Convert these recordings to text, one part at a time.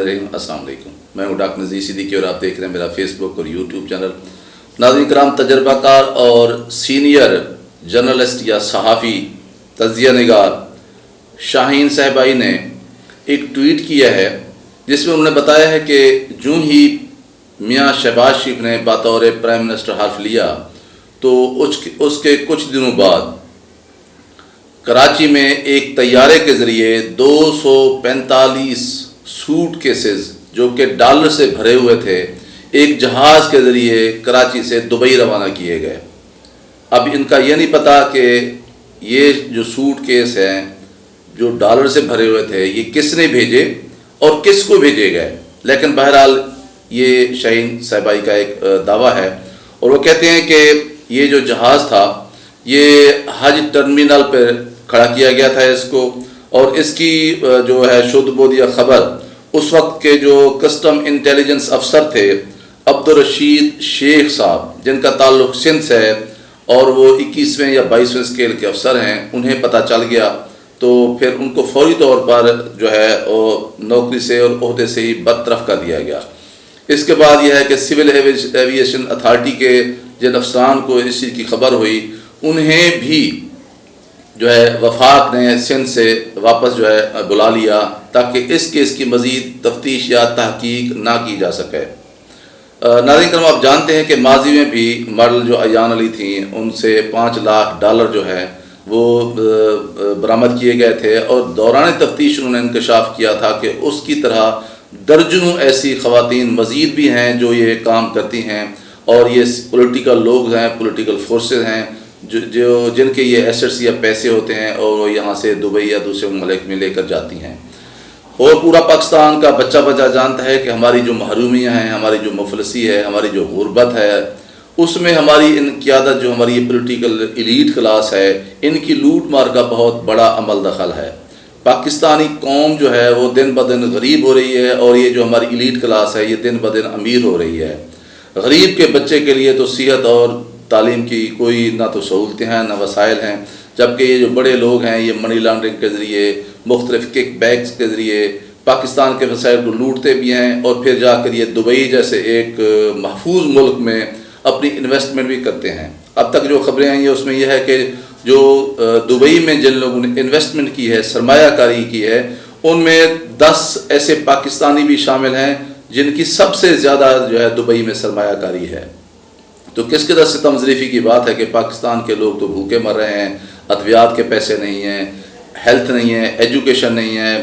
बिस्मिल्लाहिर्रहमानिर्रहीम। अस्सलाम वालेकुम। मैं हूँ डॉक्टर नज़ीर सिद्दीकी और आप देख रहे हैं मेरा फेसबुक और यूट्यूब चैनल। नाज़रीन कराम, तजर्बाकार और सीनियर जर्नलिस्ट या सहाफ़ी तज़किया निगार शाहीन साहबाई ने एक ट्वीट किया है जिसमें उन्होंने बताया है कि जो ही मियाँ शहबाज शरीफ ने बतौर प्राइम मिनिस्टर हल्फ लिया तो उसके कुछ दिनों बाद कराची में एक तैयारे के ज़रिए 245 सूट केसेस जो कि डॉलर से भरे हुए थे एक जहाज़ के ज़रिए कराची से दुबई रवाना किए गए। अब इनका ये नहीं पता कि ये जो सूट केस हैं जो डॉलर से भरे हुए थे ये किसने भेजे और किसको भेजे गए, लेकिन बहरहाल ये शाहीन साहबाई का एक दावा है और वो कहते हैं कि ये जो जहाज़ था ये हज टर्मिनल पर खड़ा किया गया था इसको, और इसकी जो है शुद्ध बोदिया खबर उस वक्त के जो कस्टम इंटेलिजेंस अफसर थे अब्दुल रशीद शेख साहब, जिनका ताल्लुक सिंध से है और वो 21वें या 22वें स्केल के अफसर हैं, उन्हें पता चल गया तो फिर उनको फौरी तौर पर जो है वो नौकरी से और ओहदे से ही बरतरफ कर दिया गया। इसके बाद यह है कि सिविल एविएशन अथॉरिटी के जिन अफसरान को इस चीज़ की खबर हुई उन्हें भी जो है वफाक ने सिंध से वापस जो है बुला लिया ताकि इस केस की मज़ीद तफ्तीश या तहकीक ना की जा सके। नाज़रीन करम, आप जानते हैं कि माजी में भी मॉडल जो अयान अली थी उनसे $5 लाख जो है वो बरामद किए गए थे और दौरान तफ्तीश उन्होंने इंकशाफ किया था कि उसकी तरह दर्जनों ऐसी ख़वातीन मज़ीद भी हैं जो ये काम करती हैं और ये पॉलिटिकल लोग हैं, पॉलिटिकल फोर्सेस हैं जो जिनके ये एसेट्स या पैसे होते हैं और वो यहाँ से दुबई या दूसरे मुल्क में लेकर जाती हैं। और पूरा पाकिस्तान का बच्चा जानता है कि हमारी जो महरूमियाँ हैं, हमारी जो मुफलसी है, हमारी जो गुर्बत है, उसमें हमारी इन क़यादत जो हमारी ये पॉलिटिकल एलीट क्लास है इनकी लूट मार का बहुत बड़ा अमल दखल है। पाकिस्तानी कौम जो है वो दिन ब दिन गरीब हो रही है और ये जो हमारी एलीट क्लास है ये दिन ब दिन अमीर हो रही है। गरीब के बच्चे के लिए तो सेहत और तालीम की कोई ना तो सहूलतें हैं ना वसाइल हैं, जबकि ये जो बड़े लोग हैं ये मनी लॉन्ड्रिंग के ज़रिए मुख्तलिफ किक बैक्स के ज़रिए पाकिस्तान के वसाइल को लूटते भी हैं और फिर जाकर ये दुबई जैसे एक महफूज मुल्क में अपनी इन्वेस्टमेंट भी करते हैं। अब तक जो खबरें आई हैं उसमें यह है कि जो दुबई में जिन लोगों ने इन्वेस्टमेंट की है, सरमायाकारी की है, उनमें 10 ऐसे पाकिस्तानी भी शामिल हैं जिनकी सबसे ज़्यादा जो है दुबई में सरमायाकारी है। तो किस कदर से तमज़रीफ़ी की बात है कि पाकिस्तान के लोग तो भूखे मर रहे हैं, अद्वियात के पैसे नहीं हैं, हेल्थ नहीं है, एजुकेशन नहीं है,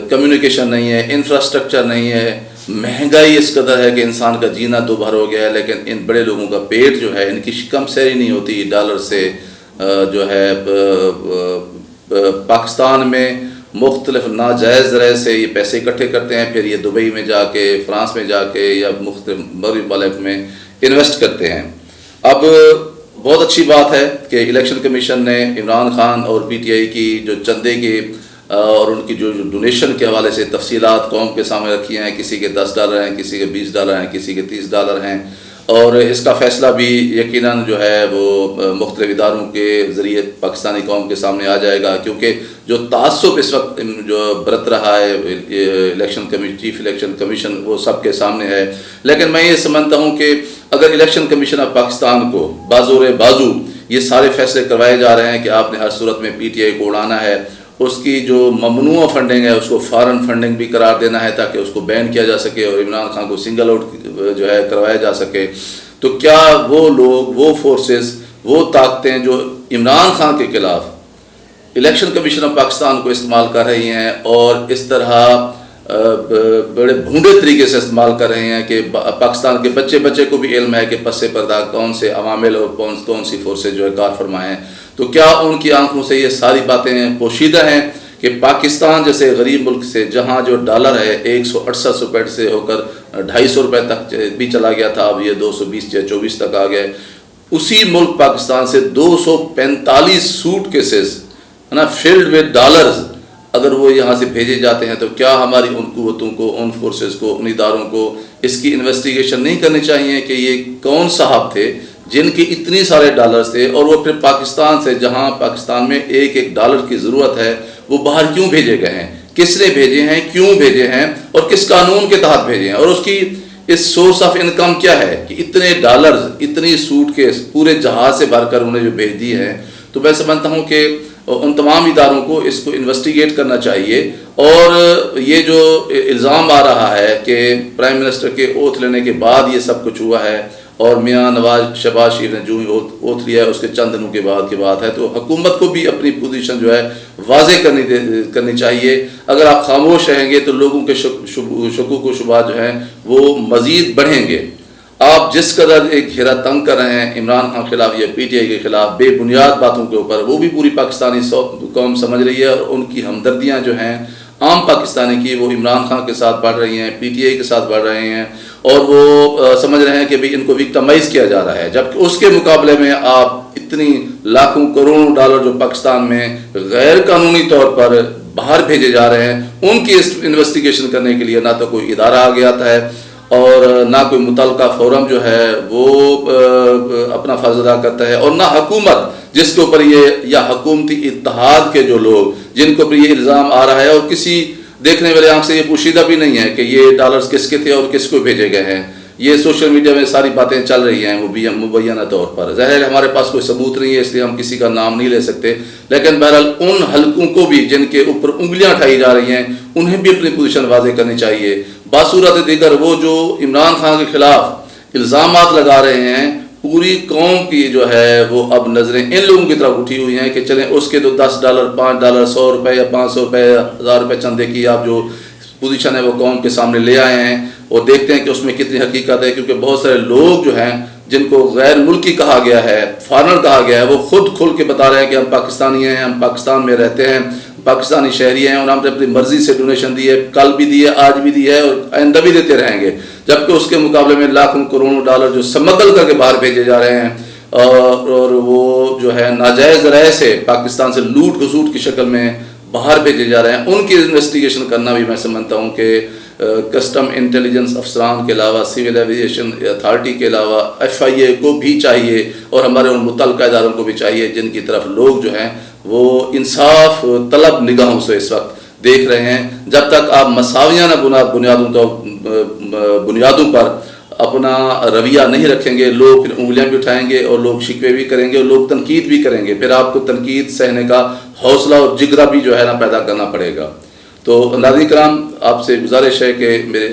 कम्युनिकेशन नहीं है, इंफ्रास्ट्रक्चर नहीं है, महंगाई इस कदर है कि इंसान का जीना दुभर हो गया है, लेकिन इन बड़े लोगों का पेट जो है इनकी कम सैरी नहीं होती डॉलर से जो है पाकिस्तान में मुख्तलिफ नाजायज़ ज़रिए से ये पैसे इकट्ठे करते हैं, फिर ये दुबई में जाके, फ्रांस में जाके या मुख्तलिफ मगरिब मुल्क में इन्वेस्ट करते हैं। अब बहुत अच्छी बात है कि इलेक्शन कमीशन ने इमरान खान और PTI की जो चंदे की और उनकी जो डोनेशन के हवाले से तफसीलात कौम के सामने रखी हैं, किसी के $10 हैं, किसी के $20 हैं, किसी के $30 हैं, और इसका फ़ैसला भी यकीनन जो है वो मुख्तलिफ इदारों के ज़रिए पाकिस्तानी कौम के सामने आ जाएगा, क्योंकि जो तासुब इस वक्त जो बरत रहा है चीफ इलेक्शन कमीशन वो सबके सामने है। लेकिन मैं ये समझता हूँ कि अगर इलेक्शन कमीशन ऑफ पाकिस्तान को बाजू ये सारे फैसले करवाए जा रहे हैं कि आपने हर सूरत में PTI को उड़ाना है, उसकी जो ममनूआ फंडिंग है उसको फॉरेन फंडिंग भी करार देना है ताकि उसको बैन किया जा सके और इमरान खान को सिंगल आउट जो है करवाया जा सके, तो क्या वो लोग, वो फोर्सेस, वो ताकतें जो इमरान खान के खिलाफ इलेक्शन कमीशन ऑफ पाकिस्तान को इस्तेमाल कर रही हैं और इस तरह बड़े भूंडे तरीके से इस्तेमाल कर रहे हैं कि पाकिस्तान के बच्चे को भी इल्म है कि पस्से पर्दा कौन से अवामिल और कौन सी फोर्सेज जो है कार फरमाए हैं, तो क्या उनकी आंखों से ये सारी बातें पोशीदा हैं कि पाकिस्तान जैसे गरीब मुल्क से जहाँ जो डॉलर है 168 रुपये से होकर 250 रुपये तक भी चला गया था, अब ये 220 या 24 तक आ गए, उसी मुल्क पाकिस्तान से 245 सूट केसेस है ना फिल्ड विद डॉलर्स अगर वो यहाँ से भेजे जाते हैं, तो क्या हमारी उन कुव्वतों को, उन फोर्सेस को, उन इदारों को इसकी इन्वेस्टिगेशन नहीं करनी चाहिए कि ये कौन साहब थे जिनके इतने सारे डॉलर्स थे और वो फिर पाकिस्तान से, जहाँ पाकिस्तान में $1 की ज़रूरत है, वो बाहर क्यों भेजे गए हैं? کس نے بھیجے ہیں, کیوں بھیجے ہیں اور کس قانون کے تحت بھیجے ہیں, اور اس کی اس سورس آف انکم کیا ہے کہ اتنے ڈالرز, اتنی سوٹ کیس پورے جہاز سے بھر کر انہیں جو بھیج دی ہے. تو میں سمجھتا ہوں کہ ان تمام اداروں کو اس کو انویسٹیگیٹ کرنا چاہیے. اور یہ جو الزام آ رہا ہے کہ پرائم منسٹر کے اوتھ لینے کے بعد یہ سب کچھ ہوا ہے اور میاں شہباز شریف نے جو ہی اوتھ لیا ہے اس کے چند دنوں کے بعد کی بات ہے, تو حکومت کو بھی اپنی پوزیشن جو ہے واضح کرنی چاہیے. اگر آپ خاموش رہیں گے تو لوگوں کے شکوک و شبہات جو ہیں وہ مزید بڑھیں گے. آپ جس قدر ایک گھیرا تنگ کر رہے ہیں عمران خان خلاف یا پی ٹی آئی کے خلاف بے بنیاد باتوں کے اوپر, وہ بھی پوری پاکستانی قوم سمجھ رہی ہے, اور ان کی ہمدردیاں جو ہیں عام پاکستانی کی وہ عمران خان کے ساتھ بڑھ رہی ہیں, پی ٹی آئی کے ساتھ بڑھ رہے ہیں, اور وہ سمجھ رہے ہیں کہ بھی ان کو وکٹمائز کیا جا رہا ہے. جبکہ اس کے مقابلے میں آپ اتنی لاکھوں کروڑوں ڈالر جو پاکستان میں غیر قانونی طور پر باہر بھیجے جا رہے ہیں, ان کی انویسٹیگیشن کرنے کے لیے نہ تو کوئی ادارہ آگے آتا ہے اور نہ کوئی متعلقہ فورم جو ہے وہ اپنا فرض ادا کرتا ہے, اور نہ حکومت جس کے اوپر یہ یا حکومتی اتحاد کے جو لوگ جن کو یہ الزام آ رہا ہے, اور کسی دیکھنے والے آنکھ سے یہ پوشیدہ بھی نہیں ہے کہ یہ ڈالرز کس کے تھے اور کس کو بھیجے گئے ہیں. یہ سوشل میڈیا میں ساری باتیں چل رہی ہیں مبینہ طور پر. ظاہر ہے ہمارے پاس کوئی ثبوت نہیں ہے اس لیے ہم کسی کا نام نہیں لے سکتے, لیکن بہرحال ان حلقوں کو بھی جن کے اوپر انگلیاں اٹھائی جا رہی ہیں انہیں بھی اپنی پوزیشن واضح کرنی چاہیے. باصورت دیگر وہ جو عمران خان کے خلاف الزامات لگا رہے ہیں, پوری قوم کی جو ہے وہ اب نظریں ان لوگوں کی طرف اٹھی ہوئی ہیں کہ چلیں اس کے تو $10 $5 $100 یا $500 $1000 چندے کی آپ جو پوزیشن ہے وہ قوم کے سامنے لے آئے ہیں, اور دیکھتے ہیں کہ اس میں کتنی حقیقت ہے. کیونکہ بہت سارے لوگ جو ہیں جن کو غیر ملکی کہا گیا ہے, فارنر کہا گیا ہے, وہ خود کھل کے بتا رہے ہیں کہ ہم پاکستانی ہیں, ہم پاکستان میں رہتے ہیں, پاکستانی شہری ہیں, اور ہم نے اپنی مرضی سے ڈونیشن دی ہے, کل بھی دی ہے, آج بھی دی ہے اور آئندہ بھی دیتے رہیں گے. جبکہ اس کے مقابلے میں لاکھوں کروڑوں ڈالر جو سمگل کر کے باہر بھیجے جا رہے ہیں, اور وہ جو ہے ناجائز ذرائع سے پاکستان سے لوٹ خسوٹ کی شکل میں باہر بھیجے جا رہے ہیں, ان کی انویسٹیگیشن کرنا بھی میں سمجھتا ہوں کہ کسٹم انٹیلیجنس افسران کے علاوہ, سول ایوییشن اتھارٹی کے علاوہ FIA کو بھی چاہیے, اور ہمارے ان متعلقہ اداروں کو بھی چاہیے جن کی طرف لوگ جو ہیں وہ انصاف طلب نگاہوں سے اس وقت دیکھ رہے ہیں. جب تک آپ مساویانہ بنیادوں پر اپنا رویہ نہیں رکھیں گے, لوگ پھر انگلیاں بھی اٹھائیں گے اور لوگ شکوے بھی کریں گے اور لوگ تنقید بھی کریں گے. پھر آپ کو تنقید سہنے کا حوصلہ اور جگرہ بھی جو ہے نا پیدا کرنا پڑے گا. تو ناظرین کرام, آپ سے گزارش ہے کہ میرے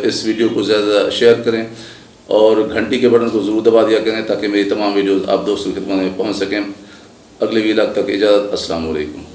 اس ویڈیو کو زیادہ شیئر کریں اور گھنٹی کے بٹن کو ضرور دبا دیا کریں تاکہ میری تمام ویڈیوز آپ دوستوں کی خدمت میں پہنچ سکیں. اگلے ویلاگ تک اجازت. السلام علیکم.